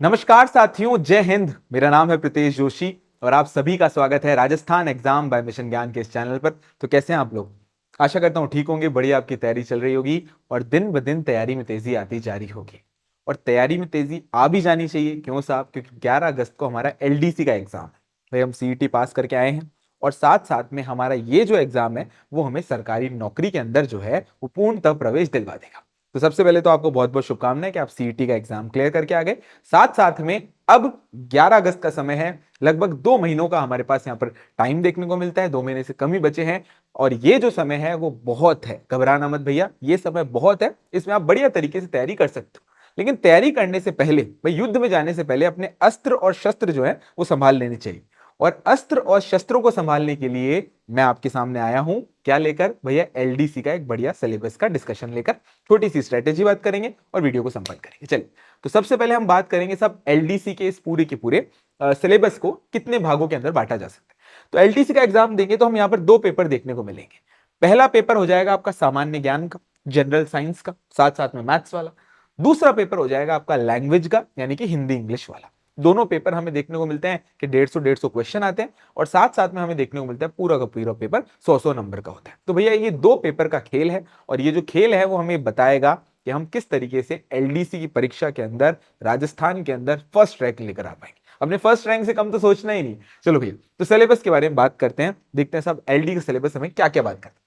नमस्कार साथियों, जय हिंद। मेरा नाम है प्रीतेश जोशी और आप सभी का स्वागत है राजस्थान एग्जाम बाय मिशन ज्ञान के इस चैनल पर। तो कैसे हैं आप लोग? आशा करता हूं ठीक होंगे, बढ़िया आपकी तैयारी चल रही होगी और दिन ब दिन तैयारी में तेजी आती जा रही होगी। और तैयारी में तेजी आ भी जानी चाहिए। क्यों साहब? क्योंकि 11 अगस्त को हमारा एलडीसी का एग्जाम है। भाई हम सीईटी पास करके आए हैं और साथ साथ में हमारा ये जो एग्जाम है वो हमें सरकारी नौकरी के अंदर जो है वो पूर्णतः प्रवेश दिलवा देगा। तो सबसे पहले तो आपको बहुत बहुत शुभकामनाएं कि आप सीईटी का एग्जाम क्लियर करके आ गए। साथ साथ में अब 11 अगस्त का समय है, लगभग 2 महीनों का हमारे पास यहाँ पर टाइम देखने को मिलता है। 2 महीने से कम ही बचे हैं और ये जो समय है वो बहुत है। घबराना मत भैया, ये समय बहुत है, इसमें आप बढ़िया तरीके से तैयारी कर सकते हो। लेकिन तैयारी करने से पहले, भाई युद्ध में जाने से पहले अपने अस्त्र और शस्त्र जो है वो संभाल लेने चाहिए। और अस्त्र और शस्त्रों को संभालने के लिए मैं आपके सामने आया हूं, क्या लेकर भैया? एलडीसी का एक बढ़िया सिलेबस का डिस्कशन लेकर छोटी सी स्ट्रेटेजी बात करेंगे और वीडियो को संपन्न करेंगे। चलिए, तो सबसे पहले हम बात करेंगे सब एलडीसी के इस पूरे के पूरे सिलेबस को कितने भागों के अंदर बांटा जा सकता है। तो एलडीसी का एग्जाम देंगे तो हम यहाँ पर 2 पेपर देखने को मिलेंगे। पहला पेपर हो जाएगा आपका सामान्य ज्ञान का, जनरल साइंस का, साथ साथ में मैथ्स वाला। दूसरा पेपर हो जाएगा आपका लैंग्वेज का, यानी कि हिंदी इंग्लिश वाला। दोनों पेपर हमें देखने को मिलते हैं कि 150 क्वेश्चन आते हैं और साथ साथ में हमें देखने को मिलता है पूरा का पूरा पेपर 100 नंबर का होता है। तो भैया ये 2 पेपर का खेल है और ये जो खेल है वो हमें बताएगा कि हम किस तरीके से एलडीसी की परीक्षा के अंदर राजस्थान के अंदर फर्स्ट रैंक लेकर आ पाएंगे। अपने फर्स्ट रैंक से कम तो सोचना ही नहीं। चलो भैया, तो सिलेबस के बारे में बात करते हैं, देखते हैं सब एलडी का सिलेबस हमें क्या क्या बात करते हैं।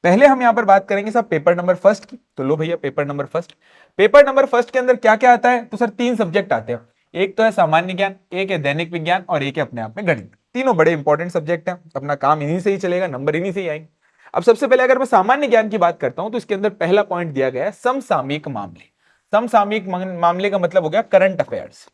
पहले हम यहां पर बात करेंगे सब पेपर नंबर फर्स्ट की। तो लो भैया, paper number first. Paper number first के अंदर क्या क्या आता है? तो सर 3 सब्जेक्ट आते हैं। एक तो है सामान्य ज्ञान, एक है दैनिक विज्ञान और एक है अपने आप में गणित। तीनों बड़े इंपॉर्टेंट सब्जेक्ट हैं, अपना काम इन्हीं से ही चलेगा, नंबर इन्हीं से ही आएंगे। अब सबसे पहले अगर मैं सामान्य ज्ञान की बात करता हूं तो इसके अंदर पहला पॉइंट दिया गया है समसामयिक मामले। समसामयिक मामले का मतलब हो गया करंट अफेयर्स।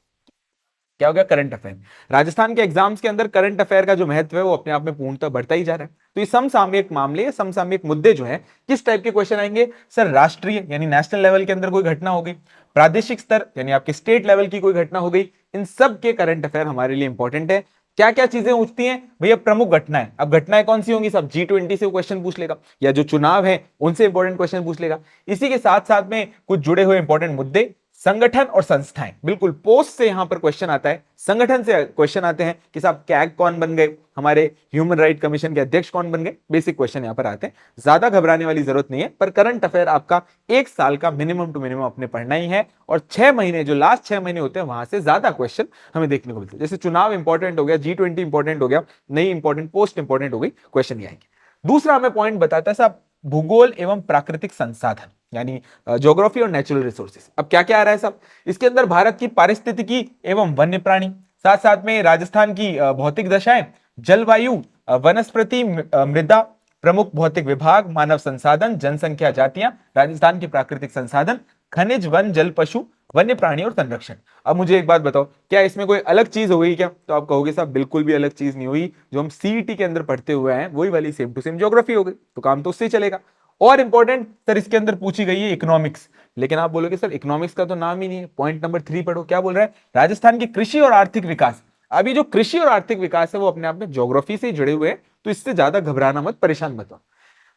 क्या हो गया? Current affair. राजस्थान के एग्जाम्स के अंदर करंट अफेयर का जो महत्व है वो अपने आप में पूर्णतः बढ़ता ही जा रहा है। तो ये समसामयिक मामले, समसामयिक मुद्दे जो है किस टाइप के क्वेश्चन आएंगे? सर राष्ट्रीय यानी नेशनल लेवल के अंदर कोई घटना हो गई, प्रादेशिक स्तर यानी आपके स्टेट लेवल की कोई घटना हो गई, इन सब के करंट अफेयर हमारे लिए इंपॉर्टेंट है। क्या क्या चीजें उठती हैं भैया? प्रमुख घटनाएं। अब घटनाएं कौन सी होंगी? सब G20 से क्वेश्चन पूछ लेगा या जो चुनाव है उनसे इंपॉर्टेंट क्वेश्चन पूछ लेगा। इसी के साथ साथ में कुछ जुड़े हुए इंपॉर्टेंट मुद्दे, संगठन और संस्थाएं। बिल्कुल पोस्ट से यहां पर क्वेश्चन आता है, संगठन से क्वेश्चन आते हैं कि साहब कैग कौन बन गए, हमारे ह्यूमन राइट कमीशन के अध्यक्ष कौन बन गए। बेसिक क्वेश्चन यहां पर आते हैं, ज्यादा घबराने वाली जरूरत नहीं है। पर करंट अफेयर आपका 1 साल का मिनिमम टू मिनिमम अपने पढ़ना ही है और 6 महीने, जो लास्ट 6 महीने होते हैं, वहां से ज्यादा क्वेश्चन हमें देखने को मिलते हैं। जैसे चुनाव इंपॉर्टेंट हो गया, G20 इंपॉर्टेंट हो गया, नई इंपॉर्टेंट पोस्ट इंपॉर्टेंट हो गई, क्वेश्चन ही आएंगे। दूसरा हमें पॉइंट बताता है साहब भूगोल एवं प्राकृतिक संसाधन, यानी ज्योग्राफी और नेचुरल रिसोर्सेस। अब क्या क्या आ रहा है सब इसके अंदर? भारत की पारिस्थितिकी एवं वन्य प्राणी, साथ साथ में राजस्थान की भौतिक दशाएं, जलवायु, वनस्पति, मृदा, प्रमुख भौतिक विभाग, मानव संसाधन, जनसंख्या, जातियां, राजस्थान के प्राकृतिक संसाधन, खनिज, वन, जल, पशु, वन्य प्राणी और संरक्षण। अब मुझे एक बात बताओ, क्या इसमें कोई अलग चीज हो गई क्या? तो आप कहोगे साहब बिल्कुल भी अलग चीज नहीं हुई, जो हम सीईटी के अंदर पढ़ते हुए हैं वही वाली सेम टू सेम ज्योग्राफी हो गई, तो काम तो उससे ही चलेगा। और इंपॉर्टेंट सर इसके अंदर पूछी गई है इकोनॉमिक्स। लेकिन आप बोलोगे सर इकोनॉमिक्स का तो नाम ही नहीं है। पॉइंट नंबर 3 पढ़ो, क्या बोल रहा है? राजस्थान की कृषि और आर्थिक विकास। अभी जो कृषि और आर्थिक विकास है वो अपने आप में ज्योग्राफी से जुड़े हुए हैं, तो इससे ज्यादा घबराना मत, परेशान मत हो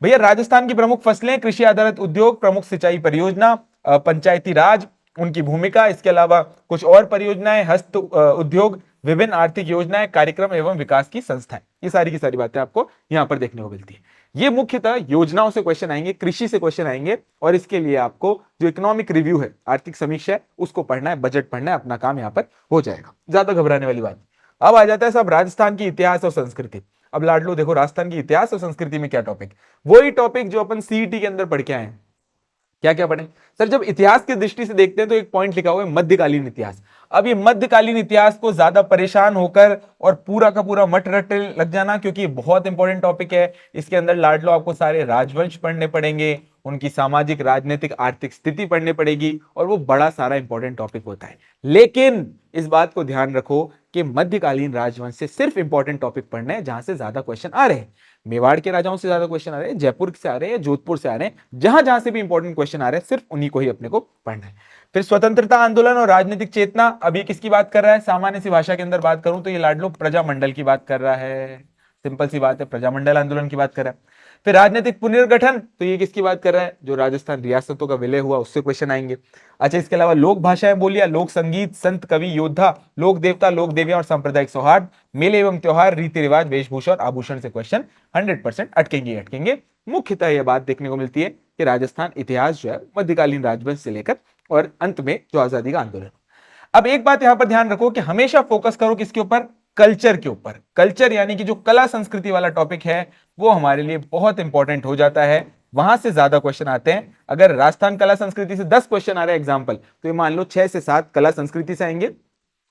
भैया। राजस्थान की प्रमुख फसलें, कृषि आधारित उद्योग, प्रमुख सिंचाई परियोजना, पंचायती राज, उनकी भूमिका, इसके अलावा कुछ और परियोजनाएं, हस्त उद्योग, विभिन्न आर्थिक योजनाएं, कार्यक्रम एवं विकास की संस्थाएं। ये सारी की सारी बातें आपको यहां पर देखने को मिलती है। ये मुख्यतः योजनाओं से क्वेश्चन आएंगे, कृषि से क्वेश्चन आएंगे और इसके लिए आपको जो इकोनॉमिक रिव्यू है, आर्थिक समीक्षा है, उसको पढ़ना है, बजट पढ़ना है, अपना काम यहां पर हो जाएगा, ज्यादा घबराने वाली बात। अब आ जाता है सब राजस्थान की इतिहास और संस्कृति। अब लाडलो देखो, राजस्थान की इतिहास और संस्कृति में क्या टॉपिक? वही टॉपिक जो अपन सीईटी के अंदर पढ़ के आए हैं। क्या क्या पढ़े सर? जब इतिहास की दृष्टि से देखते हैं तो एक पॉइंट लिखा हुआ है मध्यकालीन इतिहास। अब ये मध्यकालीन इतिहास को ज्यादा परेशान होकर और पूरा का पूरा मट रट लग जाना, क्योंकि ये बहुत इंपॉर्टेंट टॉपिक है। इसके अंदर लाडलो आपको सारे राजवंश पढ़ने पड़ेंगे, उनकी सामाजिक, राजनीतिक, आर्थिक स्थिति पढ़नी पड़ेगी और वो बड़ा सारा इंपॉर्टेंट टॉपिक होता है। लेकिन इस बात को ध्यान रखो कि मध्यकालीन राजवंश से सिर्फ इंपॉर्टेंट टॉपिक पढ़ने हैं जहां से ज्यादा क्वेश्चन आ रहे हैं। मेवाड़ के राजाओं से ज्यादा क्वेश्चन आ रहे हैं, जयपुर से आ रहे हैं, जोधपुर से आ रहे हैं, जहां जहां से भी इंपॉर्टेंट क्वेश्चन आ रहे हैं सिर्फ उन्हीं को ही अपने को पढ़ना है। फिर स्वतंत्रता आंदोलन और राजनीतिक चेतना, अभी किसकी बात कर रहा है? सामान्य सी भाषा के अंदर बात करूं तो ये लाडलो प्रजामंडल की बात कर रहा है। सिंपल सी बात है, प्रजामंडल आंदोलन की बात कर रहा है। फिर राजनीतिक पुनर्गठन, तो ये किसकी बात कर रहा है, जो राजस्थान रियासतों का विलय हुआ उससे क्वेश्चन आएंगे। अच्छा, इसके अलावा लोक भाषाएं बोलियां, लोक संगीत, संत कवि योद्धा, लोक देवता, लोक देवियां और सांप्रदायिक सौहार्द, मेले एवं त्योहार, रीति रिवाज, वेशभूषा और आभूषण से क्वेश्चन 100% अटकेंगे। मुख्यतः यह बात देखने को मिलती है कि राजस्थान इतिहास जो है मध्यकालीन राजवंश से लेकर और अंत में जो आजादी का आंदोलन। अब एक बात यहां पर ध्यान रखो कि हमेशा फोकस करो किसके ऊपर, कल्चर के ऊपर। कल्चर यानी कि जो कला संस्कृति वाला टॉपिक है वो हमारे लिए बहुत इंपॉर्टेंट हो जाता है, वहां से ज्यादा क्वेश्चन आते हैं। अगर राजस्थान कला संस्कृति से 10 क्वेश्चन आ रहे हैं एग्जाम्पल, तो ये मान लो 6 से 7 कला संस्कृति से आएंगे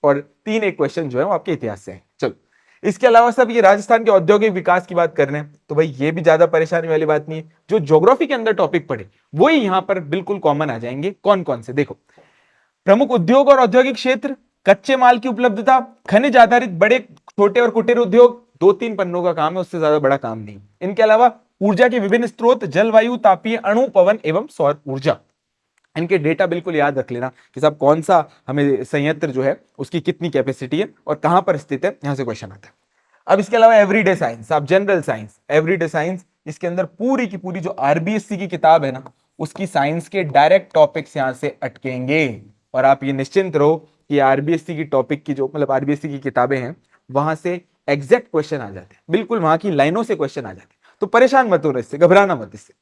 और 3 एक क्वेश्चन जो है वो आपके इतिहास से है। चलो, इसके अलावा सब ये राजस्थान के औद्योगिक विकास की बात कर रहे हैं, तो भाई ये भी ज्यादा परेशानी वाली बात नहीं है। जो ज्योग्राफी के अंदर टॉपिक पढ़े वही यहां पर बिल्कुल कॉमन आ जाएंगे। कौन कौन से, देखो, प्रमुख उद्योग और औद्योगिक क्षेत्र, कच्चे माल की उपलब्धता, खनिज आधारित बड़े छोटे और कुटीर उद्योग, 2-3 पन्नों का काम है, उससे ज्यादा बड़ा काम नहीं। इनके अलावा ऊर्जा के विभिन्न स्रोत, जलवायु, तापीय, अणु, पवन एवं सौर ऊर्जा, इनके डेटा बिल्कुल याद रख लेना कि साहब कौन सा हमें संयंत्र जो है उसकी कितनी कैपेसिटी है और कहां पर स्थित है, यहां से क्वेश्चन आता है। अब इसके अलावा एवरीडे साइंस, आप जनरल साइंस, एवरीडे साइंस, इसके अंदर पूरी की पूरी जो आरबीएससी की किताब है ना, उसकी साइंस के डायरेक्ट टॉपिक्स यहां से अटकेंगे। और आप ये निश्चिंत रहो कि आरबीएससी की टॉपिक की जो मतलब आरबीएससी की किताबें हैं वहां से एग्जैक्ट क्वेश्चन आ जाते हैं, बिल्कुल वहां की लाइनों से क्वेश्चन आ जाते हैं। तो परेशान मत हो, इससे घबराना मत। इससे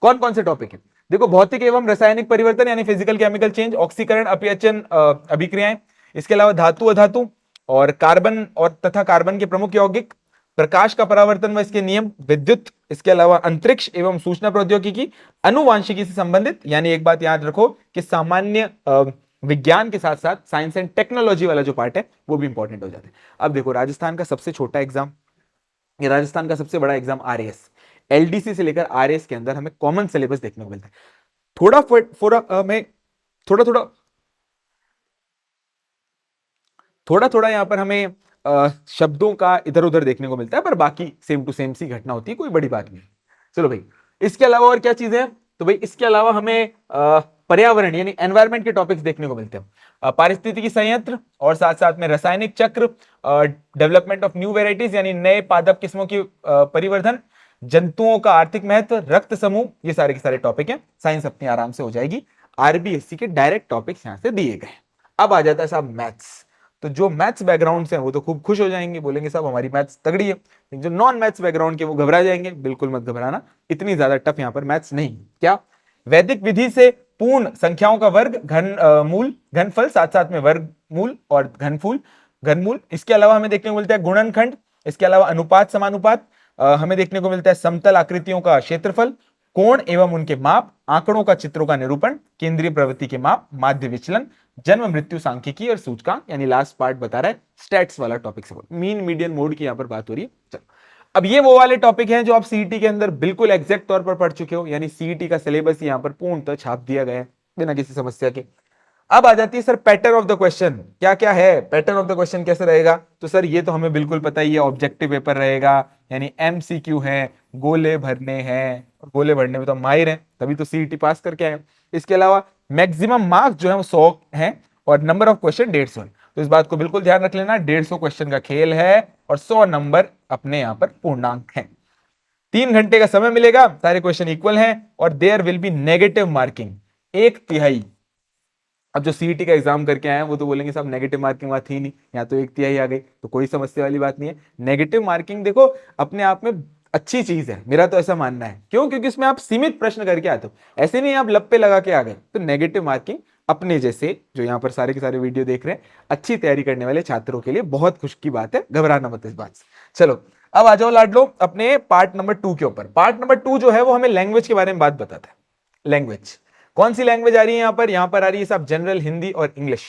कौन कौन से टॉपिक है, देखो, भौतिक एवं रासायनिक परिवर्तन यानी फिजिकल केमिकल चेंज, ऑक्सीकरण, अपयचन अभिक्रियाएं, इसके अलावा धातु अधातु और कार्बन और तथा कार्बन के प्रमुख यौगिक, प्रकाश का परावर्तन व इसके नियम, विद्युत, इसके अलावा अंतरिक्ष एवं सूचना प्रौद्योगिकी, अनुवांशिकी से संबंधित। यानी एक बात याद रखो कि सामान्य विज्ञान के साथ साथ साइंस एंड टेक्नोलॉजी वाला जो पार्ट है वो भी इंपॉर्टेंट हो जाता है। अब देखो, राजस्थान का सबसे छोटा एग्जाम, ये राजस्थान का सबसे बड़ा एग्जाम आरएएस, एलडीसी से लेकर आरएएस के अंदर हमें कॉमन सिलेबस देखने को मिलता है। थोड़ा थोड़ा यहां पर हमें शब्दों का इधर उधर देखने को मिलता है, पर बाकी सेम टू सेम सी घटना होती है, कोई बड़ी बात नहीं। चलो भाई, इसके अलावा और क्या चीजें हैं, तो भाई इसके अलावा हमें पर्यावरण यानी एनवायरमेंट के टॉपिक्स देखने को मिलते हैं, पारिस्थितिकी संयंत्र और साथ साथ में रासायनिक चक्र, डेवलपमेंट ऑफ न्यू वेराइटीज यानी नए पादप किस्मों की परिवर्धन, जंतुओं का आर्थिक महत्व, रक्त समूह, ये सारे के सारे टॉपिक हैं। साइंस अपनी आराम से हो जाएगी, आरबीएससी के डायरेक्ट टॉपिक्स यहां से दिए गए। अब आ जाता है साहब मैथ्स, तो जो मैथ्स बैकग्राउंड से हैं वो तो खूब खुश हो जाएंगे, बोलेंगे साहब हमारी मैथ्स तगड़ी है। लेकिन जो नॉन मैथ्स बैकग्राउंड के वो घबरा जाएंगे। बिल्कुल मत घबराना, इतनी ज्यादा टफ यहाँ पर मैथ्स नहीं। क्या, वैदिक विधि से पूर्ण संख्याओं का वर्ग, मूल, घनफल, साथ साथ में वर्गमूल और घनमूल। इसके अलावा हमें देखने को मिलता है गुणनखंड, इसके अलावा अनुपात समानुपात, हमें देखने को मिलता है समतल आकृतियों का क्षेत्रफल, कोण एवं उनके माप, आंकड़ों का चित्रों का निरूपण, केंद्रीय प्रवृत्ति के माप, माध्य विचलन, जन्म मृत्यु सांख्यिकी और सूचकांक, यानी लास्ट पार्ट बता रहा है स्टैट्स वाला टॉपिक से, मीन मीडियन मोड की यहां पर बात हो रही है। चलो, अब ये वो वाले टॉपिक हैं जो आप सीईटी के अंदर बिल्कुल एग्जैक्ट तौर पर पढ़ चुके हो, यानी सीईटी का सिलेबस यहां पर पूर्णतः छाप दिया गया है बिना किसी समस्या के। अब आ जाती है sir pattern of the question, क्या क्या है पैटर्न ऑफ द क्वेश्चन, कैसे रहेगा, तो सर ये तो हमें बिल्कुल पता ही है, ऑब्जेक्टिव पेपर रहेगा, यानी एमसीक्यू है, गोले भरने हैं, गोले भरने में तो माहिर हैं, तभी तो सीईटी पास करके आए। इसके अलावा मैक्सिमम मार्क्स जो है वो 100 हैं और नंबर ऑफ क्वेश्चन 150, तो इस बात को बिल्कुल ध्यान रख लेना, 150 क्वेश्चन का खेल है और 100 नंबर अपने यहां पर पूर्णांक है। 3 घंटे का समय मिलेगा, सारे क्वेश्चन इक्वल हैं और there will be negative marking, 1/3। अब जो सीईटी का एग्जाम करके आए हैं वो तो बोलेंगे साहब नेगेटिव मार्किंग वहां थी नहीं, यहाँ तो 1/3 आ गई, तो कोई समस्या वाली बात नहीं है। नेगेटिव मार्किंग देखो अपने आप में अच्छी चीज है, मेरा तो ऐसा मानना है। क्यों? क्योंकि इसमें आप सीमित प्रश्न करके आते हो, ऐसे नहीं आप लप्पे लगा के आ गए। तो नेगेटिव मार्किंग अपने जैसे जो यहाँ पर सारे के सारे वीडियो देख रहे हैं, अच्छी तैयारी करने वाले छात्रों के लिए बहुत खुश की बात है, घबराना मत इस बात से। चलो अब आ जाओ लाडलो अपने पार्ट नंबर 2 के ऊपर। पार्ट नंबर 2 जो है वो हमें लैंग्वेज के बारे में बात बताता है। लैंग्वेज, कौन सी लैंग्वेज आ रही है यहाँ पर आ रही है साहब जनरल हिंदी और इंग्लिश।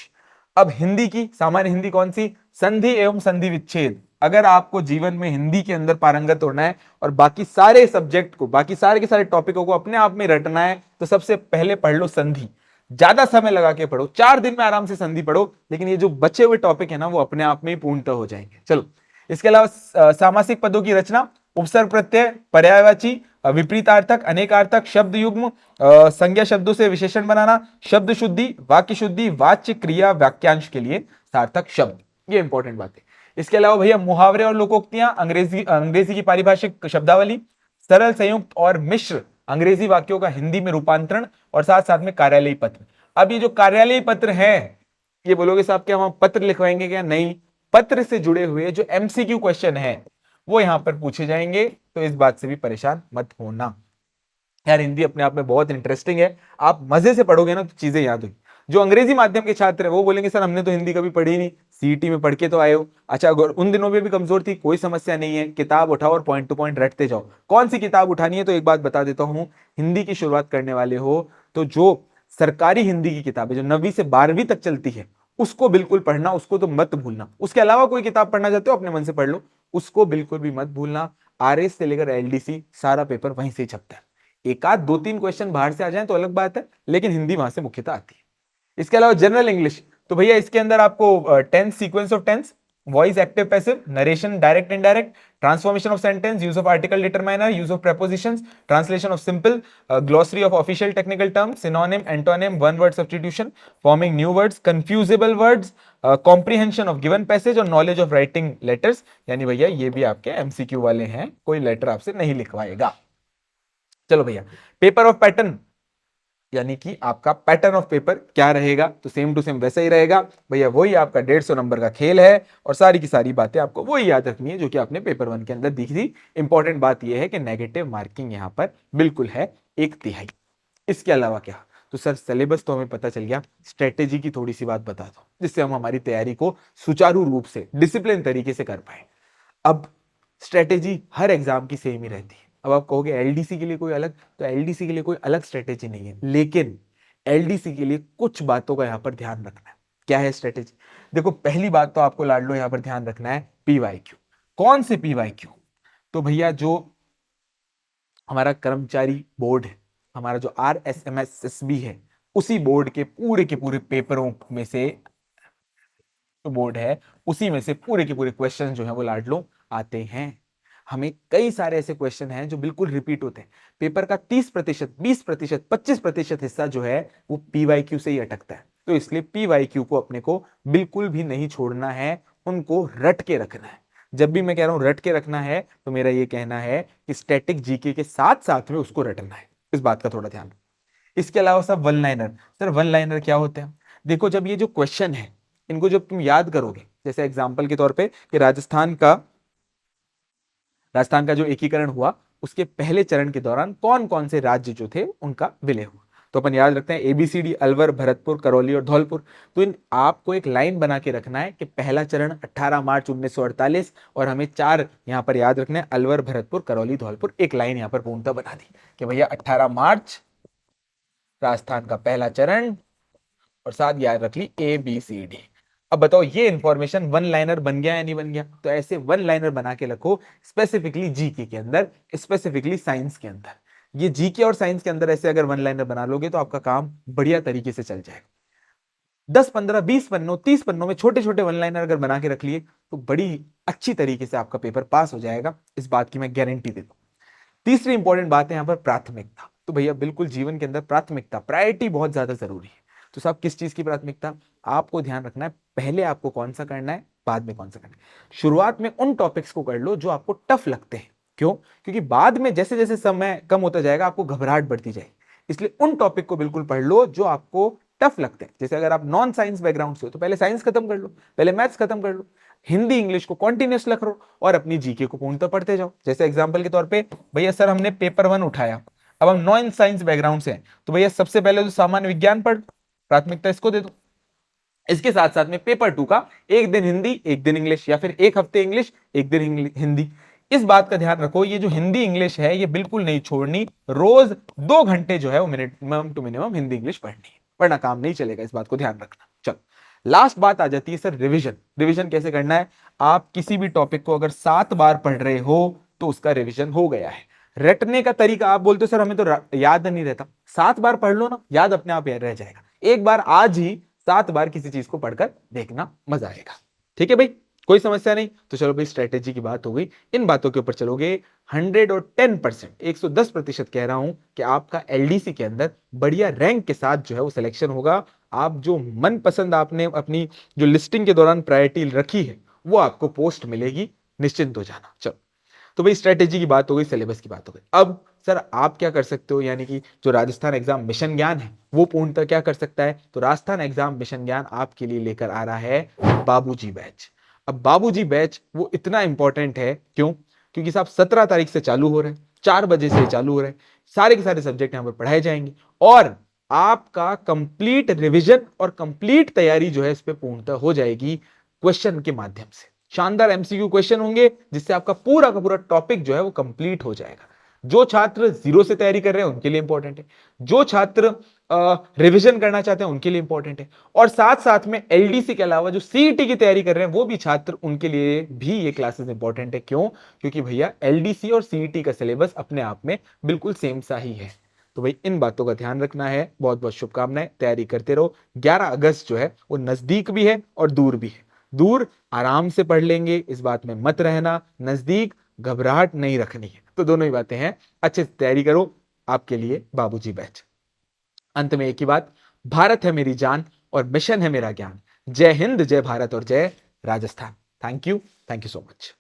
अब हिंदी की सामान्य हिंदी कौन सी, संधि एवं संधि विच्छेद। अगर आपको जीवन में हिंदी के अंदर पारंगत होना है और बाकी सारे सब्जेक्ट को, बाकी सारे के सारे टॉपिकों को अपने आप में रटना है, तो सबसे पहले पढ़ लो संधि। ज्यादा समय लगा के पढ़ो, 4 दिन में आराम से संधि पढ़ो, लेकिन ये जो बचे हुए टॉपिक है ना वो अपने आप में ही पूर्णतः हो जाएंगे। चलो, इसके अलावा सामासिक पदों की रचना, उपसर्ग प्रत्यय, पर्यायवाची, विपरीतार्थक, अनेकार्थक, शब्द युग्म, संज्ञा शब्दों से विशेषण बनाना, शब्द शुद्धि, वाक्य शुद्धि, वाच्य क्रिया वाक्यांश के लिए सार्थक शब्द, ये इंपॉर्टेंट बात है। इसके अलावा भैया मुहावरे और लोकोक्तियां, अंग्रेजी की पारिभाषिक शब्दावली, सरल, संयुक्त और मिश्र अंग्रेजी वाक्यों का हिंदी में रूपांतरण, और साथ साथ में कार्यालयी पत्र। अब ये जो कार्यालयी पत्र है, ये बोलोगे साहब क्या हम पत्र लिखवाएंगे क्या? नहीं, पत्र से जुड़े हुए जो एमसीक्यू क्वेश्चन है वो यहां पर पूछे जाएंगे, तो इस बात से भी परेशान मत होना। यार हिंदी अपने आप में बहुत इंटरेस्टिंग है, आप मजे से पढ़ोगे ना तो चीजें याद हुई। जो अंग्रेजी माध्यम के छात्र है वो बोलेंगे सर हमने तो हिंदी कभी पढ़ी नहीं, सीईटी में पढ़ के तो आए हो। अच्छा, अगर उन दिनों में भी कमजोर थी, कोई समस्या नहीं है, किताब उठाओ और पॉइंट टू पॉइंट रटते जाओ। कौन सी किताब उठानी है तो एक बात बता देता हूं, हिंदी की शुरुआत करने वाले हो तो जो सरकारी हिंदी की किताब है जो 9वीं से 12वीं तक चलती है उसको बिल्कुल पढ़ना, उसको तो मत भूलना। उसके अलावा कोई किताब पढ़ना चाहते हो अपने मन से पढ़ लो, उसको बिल्कुल भी मत भूलना। आरएस से लेकर एलडीसी सारा पेपर वहीं से ही छपता है। एक आध दो तीन क्वेश्चन बाहर से आ जाए तो अलग बात है, लेकिन हिंदी वहां से मुख्यतः आती है। इसके अलावा जनरल इंग्लिश, तो भैया इसके अंदर आपको tense, sequence of tense, voice active passive, narration direct indirect, transformation of sentence, use of article determiner, use of prepositions, translation of simple, glossary of official technical terms, synonym, antonym, one word substitution, forming new words, confusable words, comprehension of given passage और knowledge of writing letters. यानी भैया ये भी आपके MCQ वाले हैं, कोई letter आपसे नहीं लिखवाएगा। चलो भैया, पेपर ऑफ पैटर्न, यानी कि आपका पैटर्न ऑफ पेपर क्या रहेगा, तो सेम टू सेम वैसा ही रहेगा भैया, वही आपका 150 नंबर का खेल है और सारी की सारी बातें आपको वही याद रखनी है जो कि आपने पेपर 1 के अंदर दिखी थी। इंपॉर्टेंट बात यह है कि नेगेटिव मार्किंग यहां पर बिल्कुल है 1/3। इसके अलावा क्या, तो सर सिलेबस तो हमें पता चल गया, स्ट्रेटेजी की थोड़ी सी बात बता दो जिससे हम हमारी तैयारी को सुचारू रूप से डिसिप्लिन तरीके से कर पाए। अब स्ट्रेटेजी हर एग्जाम की सेम ही रहती है। अब आप कहोगे एलडीसी के लिए कोई अलग, तो एलडीसी के लिए कोई अलग स्ट्रेटेजी नहीं है, लेकिन एलडीसी के लिए कुछ बातों का यहां पर ध्यान रखना है। क्या है स्ट्रेटेजी? देखो पहली बात तो आपको लाडलो यहां पर ध्यान रखना है, पीवाईक्यू। कौन से पीवाईक्यू? तो भैया जो हमारा कर्मचारी बोर्ड है, हमारा जो RSMSSB है, उसी बोर्ड के पूरे पेपरों में से जो बोर्ड है उसी में से पूरे के पूरे क्वेश्चन जो है वो लाडलो आते हैं। हमें कई सारे ऐसे क्वेश्चन हैं जो बिल्कुल रिपीट होते हैं। पेपर का 30%, 20%, 25% हिस्सा जो है वो पीवाईक्यू से ही अटकता है, तो इसलिए पीवाईक्यू को अपने को बिल्कुल भी नहीं छोड़ना है, उनको रट के रखना है। जब भी मैं कह रहा हूं रट के रखना है तो मेरा ये कहना है कि स्टैटिक जीके के साथ साथ में उसको रटना है, इस बात का थोड़ा ध्यान। इसके अलावा सब one liner, sir one liner क्या होते हैं? देखो जब ये जो क्वेश्चन है इनको जब तुम याद करोगे, जैसे एग्जांपल के तौर पे कि राजस्थान का जो एकीकरण हुआ उसके पहले चरण के दौरान कौन कौन से राज्य जो थे उनका विलय हुआ, तो अपन याद रखते हैं ABCD, अलवर, भरतपुर, करौली और धौलपुर। तो इन आपको एक लाइन बना के रखना है कि पहला चरण 18 मार्च 1948, और हमें 4 यहां पर याद रखना है, अलवर, भरतपुर, करौली, धौलपुर। एक लाइन यहां पर पूर्णतः बना दी कि भैया 18 मार्च राजस्थान का पहला चरण, और साथ याद रख ली ABCD। अब बताओ ये इंफॉर्मेशन वन लाइनर बन गया या नहीं बन गया? तो ऐसे वन लाइनर बना के रखो, स्पेसिफिकली जीके के अंदर, स्पेसिफिकली साइंस के अंदर। ये जीके और साइंस के अंदर ऐसे अगर वन लाइनर बना लोगे तो आपका काम बढ़िया तरीके से चल जाएगा। 10, 15, 20 पन्नों, 30 पन्नों में छोटे छोटे वन लाइनर अगर बना के रख लिए तो बड़ी अच्छी तरीके से आपका पेपर पास हो जाएगा, इस बात की मैं गारंटी देता हूं। तीसरी इंपॉर्टेंट बात है यहां पर प्राथमिकता। तो भैया बिल्कुल जीवन के अंदर प्राथमिकता, प्रायोरिटी बहुत ज्यादा जरूरी है। तो साहब किस चीज की प्राथमिकता आपको ध्यान रखना है? पहले आपको कौन सा करना है, बाद में कौन सा करना है। शुरुआत में उन टॉपिक्स को कर लो जो आपको टफ लगते हैं। क्यों? क्योंकि बाद में जैसे जैसे समय कम होता जाएगा आपको घबराहट बढ़ती जाएगी, इसलिए उन टॉपिक को बिल्कुल पढ़ लो जो आपको टफ लगते हैं। जैसे अगर आप नॉन साइंस बैकग्राउंड से हो तो पहले साइंस खत्म कर लो, पहले मैथ्स खत्म कर लो, हिंदी इंग्लिश को कॉन्टिन्यूस रख लो और अपनी जीके को पूर्णतः पढ़ते जाओ। जैसे एग्जांपल के तौर पे भैया सर हमने पेपर 1 उठाया, अब हम नॉन साइंस बैकग्राउंड से हैं, तो भैया सबसे पहले तो सामान्य विज्ञान पढ़, प्राथमिकता इसको दे दो। इसके साथ साथ में पेपर 2 का एक दिन हिंदी एक दिन इंग्लिश, या फिर एक हफ्ते इंग्लिश एक दिन हिंदी। इस बात का ध्यान रखो, ये जो हिंदी इंग्लिश है ये बिल्कुल नहीं छोड़नी, रोज 2 घंटे जो है वो minimum to minimum Hindi English पढ़नी है, वरना काम नहीं चलेगा, इस बात को ध्यान रखना। चलो लास्ट बात आ जाती है सर रिवीजन। रिवीजन कैसे करना है? आप किसी भी टॉपिक को अगर 7 बार पढ़ रहे हो तो उसका रिवीजन हो गया है। रटने का तरीका आप बोलते हो सर हमें तो याद नहीं रहता, 7 बार पढ़ लो ना, याद अपने आप रह जाएगा। एक बार आज ही 7 बार किसी चीज को पढ़कर देखना, मजा आएगा। ठीक है भाई, कोई समस्या नहीं। तो चलो भाई स्ट्रेटेजी की बात हो गई, इन बातों के ऊपर चलोगे 100 और 10%, 110% कह रहा हूं कि आपका एलडीसी के अंदर बढ़िया रैंक के साथ जो है वो सिलेक्शन होगा। आप जो मनपसंद आपने अपनी जो लिस्टिंग के दौरान प्रायोरिटी रखी है वो आपको पोस्ट मिलेगी, निश्चिंत हो जाना। चलो तो भाई स्ट्रेटेजी की बात हो गई, सिलेबस की बात हो गई। अब सर आप क्या कर सकते हो, यानी कि जो राजस्थान एग्जाम मिशन ज्ञान है वो पूर्णतः क्या कर सकता है, तो राजस्थान एग्जाम मिशन ज्ञान आपके लिए लेकर आ रहा है बाबूजी बैच। अब बाबूजी बैच वो इतना इंपॉर्टेंट है, क्यों? क्योंकि साहब 17 तारीख से चालू हो रहा है, 4 बजे से चालू हो रहा है, सारे के सारे सब्जेक्ट यहां पर पढ़ाए जाएंगे और आपका कंप्लीट रिवीजन और कंप्लीट तैयारी जो है इस पे पूर्णतः हो जाएगी क्वेश्चन के माध्यम से। शानदार एमसीक्यू क्वेश्चन होंगे जिससे आपका पूरा का पूरा टॉपिक जो है वो कंप्लीट हो जाएगा। जो छात्र जीरो से तैयारी कर रहे हैं उनके लिए इंपॉर्टेंट है, जो छात्र रिवीजन करना चाहते हैं उनके लिए इंपॉर्टेंट है, और साथ साथ में एलडीसी के अलावा जो सीईटी की तैयारी कर रहे हैं वो भी छात्र, उनके लिए भी ये क्लासेस इंपॉर्टेंट है। क्यों? क्योंकि भैया एलडीसी और सीईटी का सिलेबस अपने आप में बिल्कुल सेम सा ही है। तो भाई इन बातों का ध्यान रखना है। बहुत बहुत शुभकामनाएं, तैयारी करते रहो। 11 अगस्त जो है वो नजदीक भी है और दूर भी है। दूर आराम से पढ़ लेंगे, इस बात में मत रहना, नजदीक घबराहट नहीं रखनी है। तो दोनों ही बातें हैं, अच्छे से तैयारी करो, आपके लिए बाबूजी बैच। अंत में एक ही बात, भारत है मेरी जान और मिशन है मेरा ज्ञान। जय हिंद, जय भारत और जय Rajasthan. Thank you so much.